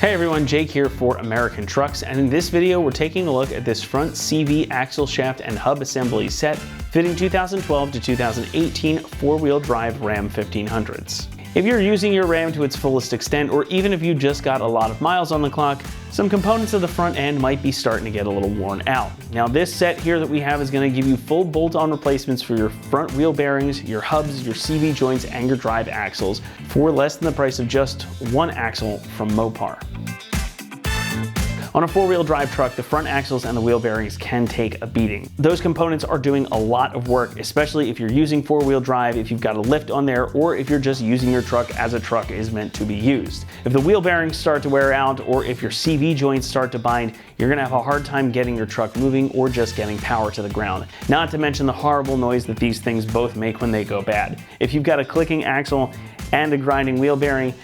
Hey everyone, Jake here for American Trucks, and in this video we're taking a look at this front CV axle shaft and hub assembly set fitting 2012 to 2018 four-wheel drive Ram 1500s. If you're using your Ram to its fullest extent, or even if you just got a lot of miles on the clock, some components of the front end might be starting to get a little worn out. Now this set here that we have is going to give you full bolt-on replacements for your front wheel bearings, your hubs, your CV joints, and your drive axles for less than the price of just one axle from Mopar. On a four-wheel drive truck, the front axles and the wheel bearings can take a beating. Those components are doing a lot of work, especially if you're using four-wheel drive, if you've got a lift on there, or if you're just using your truck as a truck is meant to be used. If the wheel bearings start to wear out, or if your CV joints start to bind, you're gonna have a hard time getting your truck moving or just getting power to the ground. Not to mention the horrible noise that these things both make when they go bad. If you've got a clicking axle and a grinding wheel bearing,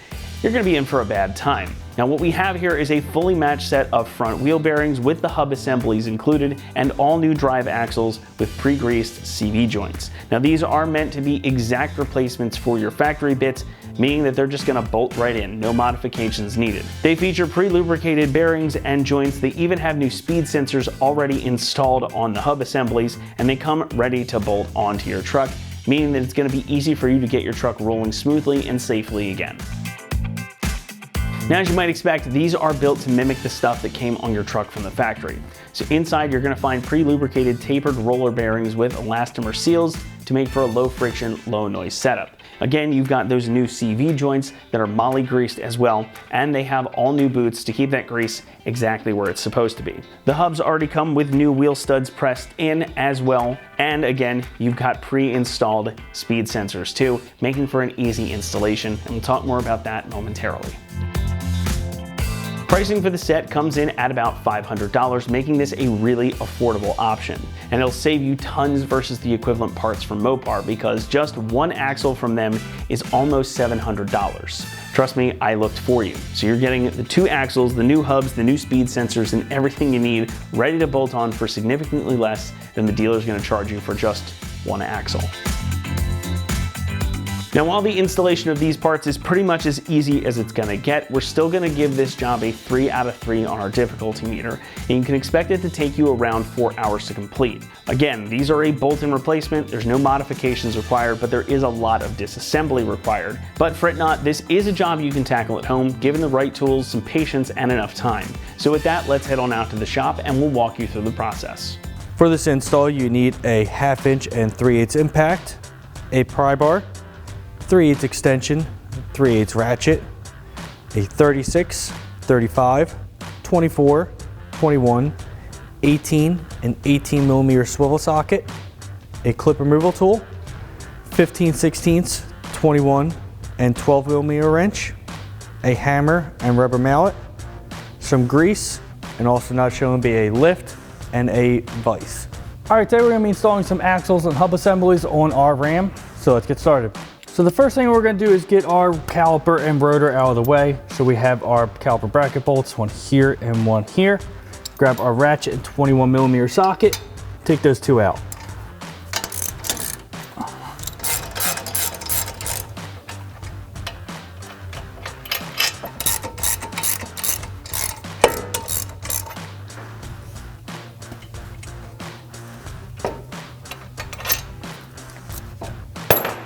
you're gonna be in for a bad time. Now what we have here is a fully matched set of front wheel bearings with the hub assemblies included and all new drive axles with pre-greased CV joints. Now these are meant to be exact replacements for your factory bits, meaning that they're just gonna bolt right in, no modifications needed. They feature pre-lubricated bearings and joints. They even have new speed sensors already installed on the hub assemblies, and they come ready to bolt onto your truck, meaning that it's gonna be easy for you to get your truck rolling smoothly and safely again. Now, as you might expect, these are built to mimic the stuff that came on your truck from the factory. So inside, you're gonna find pre-lubricated tapered roller bearings with elastomer seals to make for a low friction, low noise setup. Again, you've got those new CV joints that are moly greased as well, and they have all new boots to keep that grease exactly where it's supposed to be. The hubs already come with new wheel studs pressed in as well, and again, you've got pre-installed speed sensors too, making for an easy installation, and we'll talk more about that momentarily. Pricing for the set comes in at about $500, making this a really affordable option. And it'll save you tons versus the equivalent parts from Mopar, because just one axle from them is almost $700. Trust me, I looked for you. So you're getting the two axles, the new hubs, the new speed sensors, and everything you need ready to bolt on for significantly less than the dealer's gonna charge you for just one axle. Now, while the installation of these parts is pretty much as easy as it's gonna get, we're still gonna give this job a 3 out of 3 on our difficulty meter, and you can expect it to take you around 4 hours to complete. Again, these are a bolt-in replacement, there's no modifications required, but there is a lot of disassembly required. But fret not, this is a job you can tackle at home, given the right tools, some patience, and enough time. So with that, let's head on out to the shop and we'll walk you through the process. For this install, you need a 1/2 inch and 3/8 impact, a pry bar, 3/8 extension, 3/8 ratchet, a 36, 35, 24, 21, 18, and 18 millimeter swivel socket, a clip removal tool, 15/16, 21, and 12 millimeter wrench, a hammer and rubber mallet, some grease, and also not shown be a lift and a vise. All right, today we're gonna be installing some axles and hub assemblies on our Ram, so let's get started. So the first thing we're gonna do is get our caliper and rotor out of the way. So we have our caliper bracket bolts, one here and one here. Grab our ratchet and 21 millimeter socket, take those two out.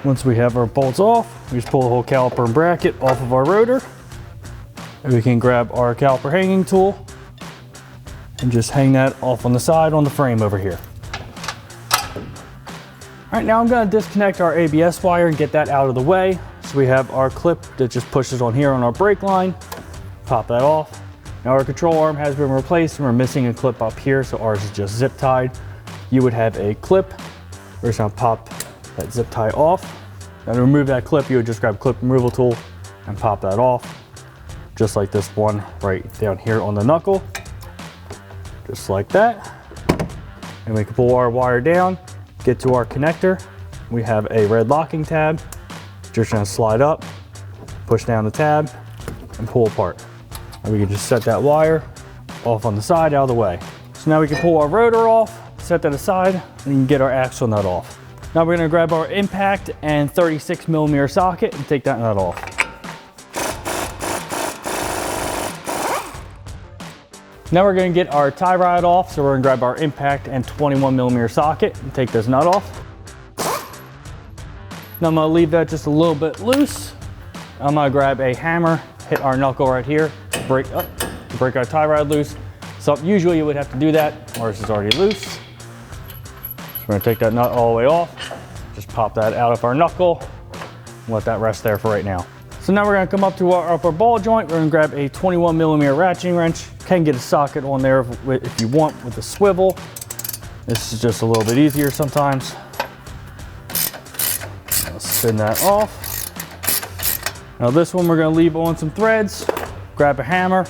Once we have our bolts off, we just pull the whole caliper and bracket off of our rotor. And we can grab our caliper hanging tool and just hang that off on the side on the frame over here. All right, now I'm gonna disconnect our ABS wire and get that out of the way. So we have our clip that just pushes on here on our brake line. Pop that off. Now our control arm has been replaced and we're missing a clip up here, so ours is just zip tied. You would have a clip. We're just gonna pop that zip tie off. Now to remove that clip, you would just grab clip removal tool and pop that off, just like this one right down here on the knuckle, just like that. And we can pull our wire down, get to our connector. We have a red locking tab. Just gonna slide up, push down the tab, and pull apart. And we can just set that wire off on the side out of the way. So now we can pull our rotor off, set that aside, and you can get our axle nut off. Now we're gonna grab our impact and 36 millimeter socket and take that nut off. Now we're gonna get our tie rod off, so we're gonna grab our impact and 21mm socket and take this nut off. Now I'm gonna leave that just a little bit loose. I'm gonna grab a hammer, hit our knuckle right here, break our tie rod loose. So usually you would have to do that, ours is already loose. So we're gonna take that nut all the way off, just pop that out of our knuckle, and let that rest there for right now. So now we're gonna come up to our upper ball joint. We're gonna grab a 21mm ratcheting wrench. Can get a socket on there if you want with a swivel. This is just a little bit easier sometimes. I'll spin that off. Now this one we're gonna leave on some threads, grab a hammer,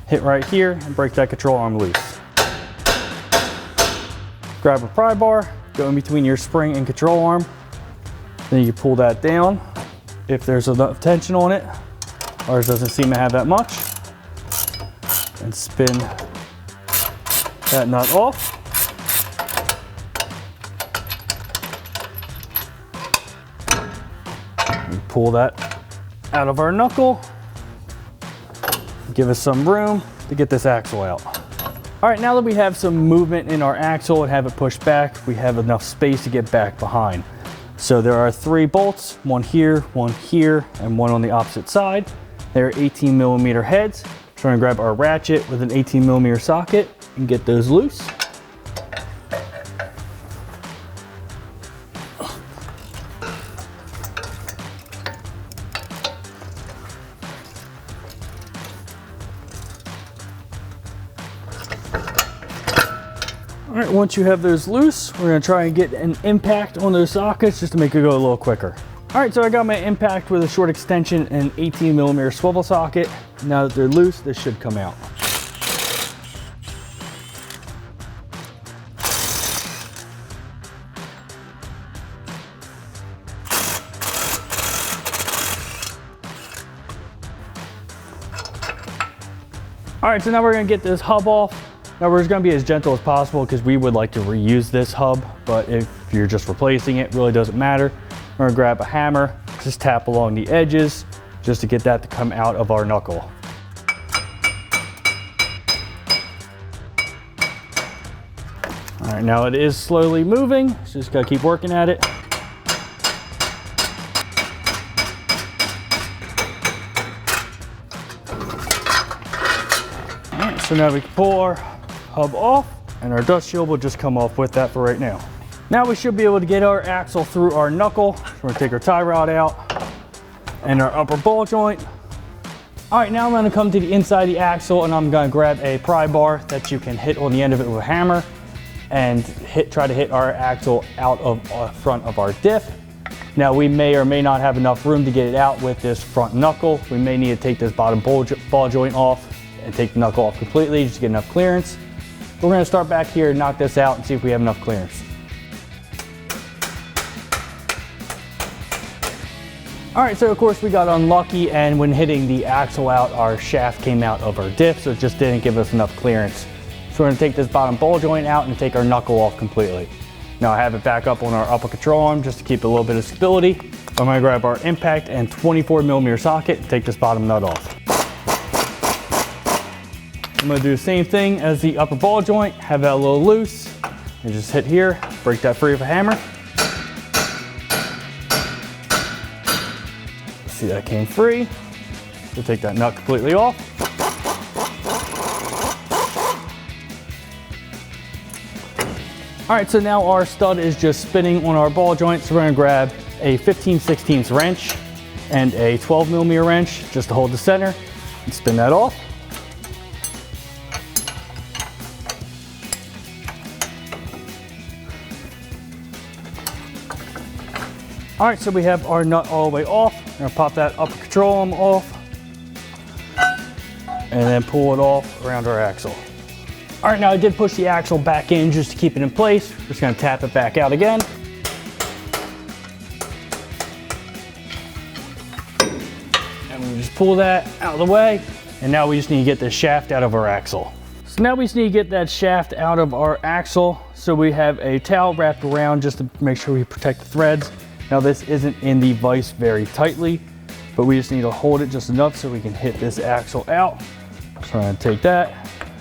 hit right here and break that control arm loose. Grab a pry bar, go in between your spring and control arm. Then you pull that down. If there's enough tension on it, ours doesn't seem to have that much. And spin that nut off. And pull that out of our knuckle. Give us some room to get this axle out. All right, now that we have some movement in our axle and have it pushed back, we have enough space to get back behind. So there are 3 bolts, one here, and one on the opposite side. They're 18mm heads. So we're gonna grab our ratchet with an 18mm socket and get those loose. All right, once you have those loose, we're gonna try and get an impact on those sockets just to make it go a little quicker. All right, so I got my impact with a short extension and 18mm swivel socket. Now that they're loose, this should come out. All right, so now we're gonna get this hub off. Now we're just gonna be as gentle as possible because we would like to reuse this hub, but if you're just replacing it, really doesn't matter. We're gonna grab a hammer, just tap along the edges, just to get that to come out of our knuckle. All right, now it is slowly moving, so just gotta keep working at it. All right, so now we can pull our hub off, and our dust shield will just come off with that for right now. Now we should be able to get our axle through our knuckle. So we're gonna take our tie rod out and our upper ball joint. All right, now I'm gonna come to the inside of the axle and I'm gonna grab a pry bar that you can hit on the end of it with a hammer and try to hit our axle out of front of our diff. Now we may or may not have enough room to get it out with this front knuckle. We may need to take this bottom ball joint off and take the knuckle off completely just to get enough clearance. We're gonna start back here and knock this out and see if we have enough clearance. All right, so of course we got unlucky, and when hitting the axle out, our shaft came out of our diff, so it just didn't give us enough clearance. So we're gonna take this bottom ball joint out and take our knuckle off completely. Now I have it back up on our upper control arm just to keep a little bit of stability. I'm gonna grab our impact and 24mm socket and take this bottom nut off. I'm gonna do the same thing as the upper ball joint, have that a little loose, and just hit here, break that free with a hammer. See, that came free. We'll take that nut completely off. All right, so now our stud is just spinning on our ball joint, so we're gonna grab a 15/16 wrench and a 12mm wrench just to hold the center and spin that off. All right, so we have our nut all the way off. I'm gonna pop that upper control arm off and then pull it off around our axle. All right, now I did push the axle back in just to keep it in place. Just gonna tap it back out again. And we just pull that out of the way. And now we just need to get the shaft out of our axle. So now we just need to get that shaft out of our axle. So we have a towel wrapped around just to make sure we protect the threads. Now this isn't in the vise very tightly, but we just need to hold it just enough so we can hit this axle out. So I'm gonna take that,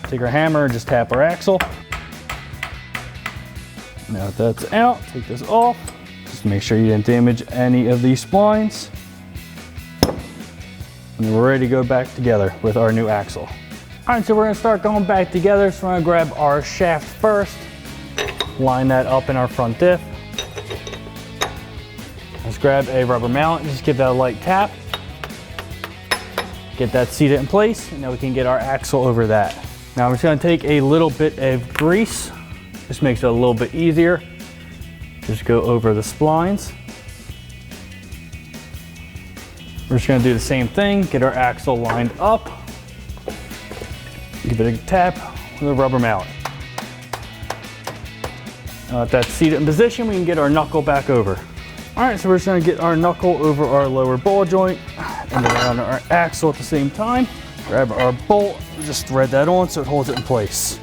take our hammer and just tap our axle. Now that that's out, take this off. Just make sure you didn't damage any of these splines. And then we're ready to go back together with our new axle. All right, so we're gonna start going back together. So we're gonna grab our shaft first, line that up in our front diff. Let's grab a rubber mallet and just give that a light tap. Get that seated in place, and now we can get our axle over that. Now I'm just gonna take a little bit of grease. This makes it a little bit easier. Just go over the splines. We're just gonna do the same thing, get our axle lined up. Give it a tap with a rubber mallet. Now that that's seated in position, we can get our knuckle back over. All right, so we're just gonna get our knuckle over our lower ball joint and then on our axle at the same time. Grab our bolt, just thread that on so it holds it in place.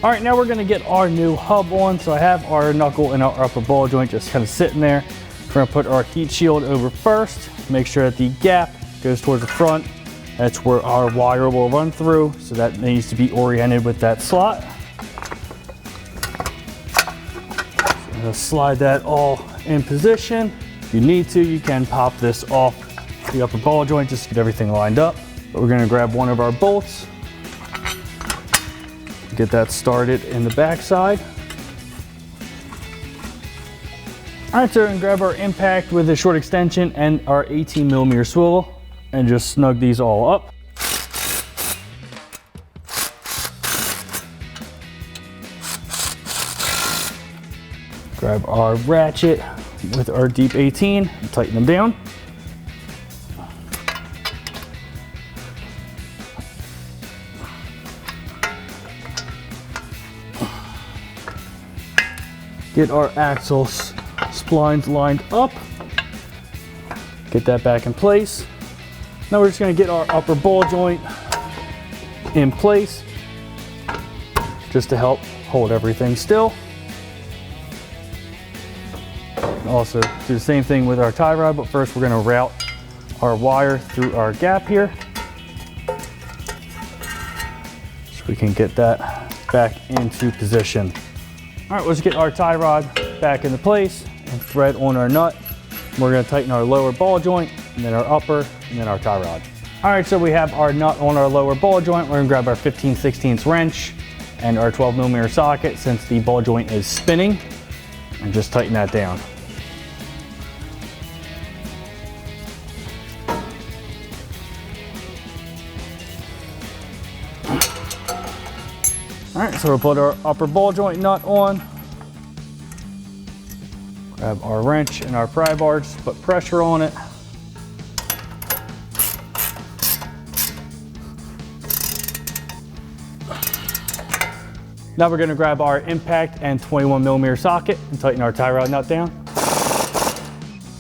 All right, now we're gonna get our new hub on. So I have our knuckle and our upper ball joint just kind of sitting there. We're gonna put our heat shield over first, make sure that the gap goes towards the front. That's where our wire will run through, so that needs to be oriented with that slot. So I'm gonna slide that all in position. If you need to, you can pop this off the upper ball joint just to get everything lined up. But we're gonna grab one of our bolts, get that started in the back side. All right, so we're gonna grab our impact with a short extension and our 18mm swivel and just snug these all up. Grab our ratchet with our deep 18 and tighten them down. Get our axle splines lined up. Get that back in place. Now we're just gonna get our upper ball joint in place just to help hold everything still. Also do the same thing with our tie rod, but first we're gonna route our wire through our gap here so we can get that back into position. All right, let's get our tie rod back into place and thread on our nut. We're gonna tighten our lower ball joint and then our upper and then our tie rod. All right, so we have our nut on our lower ball joint. We're gonna grab our 15/16 wrench and our 12mm socket since the ball joint is spinning and just tighten that down. All right, so we'll put our upper ball joint nut on. Grab our wrench and our pry bar, just put pressure on it. Now we're gonna grab our impact and 21mm socket and tighten our tie rod nut down.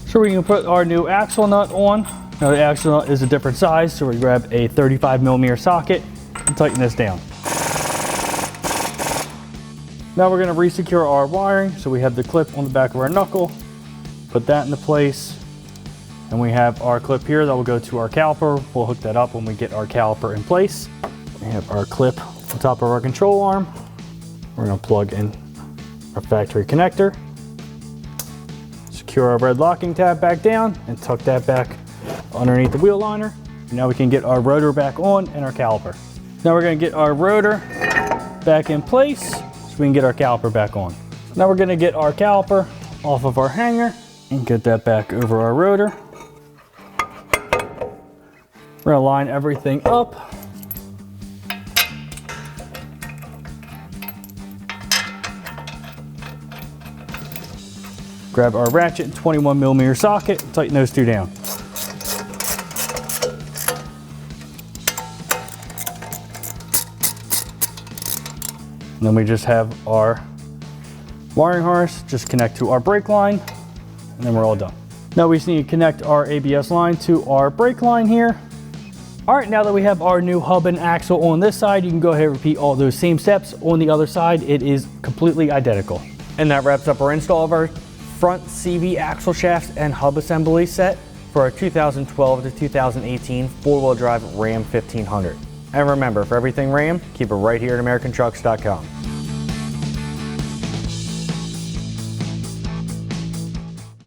So we can put our new axle nut on. Now the axle nut is a different size, so we grab a 35mm socket and tighten this down. Now we're gonna re-secure our wiring. So we have the clip on the back of our knuckle, put that into place. And we have our clip here that will go to our caliper. We'll hook that up when we get our caliper in place. We have our clip on top of our control arm. We're gonna plug in our factory connector. Secure our red locking tab back down and tuck that back underneath the wheel liner. Now we can get our rotor back on and our caliper. Now we're gonna get our rotor back in place so we can get our caliper back on. Now we're gonna get our caliper off of our hanger and get that back over our rotor. We're gonna line everything up. Grab our ratchet and 21mm socket, tighten those two down. And then we just have our wiring harness, just connect to our brake line, and then we're all done. Now we just need to connect our ABS line to our brake line here. All right, now that we have our new hub and axle on this side, you can go ahead and repeat all those same steps. On the other side, it is completely identical. And that wraps up our install of our front CV axle shafts and hub assembly set for our 2012 to 2018 four-wheel drive Ram 1500. And remember, for everything Ram, keep it right here at AmericanTrucks.com.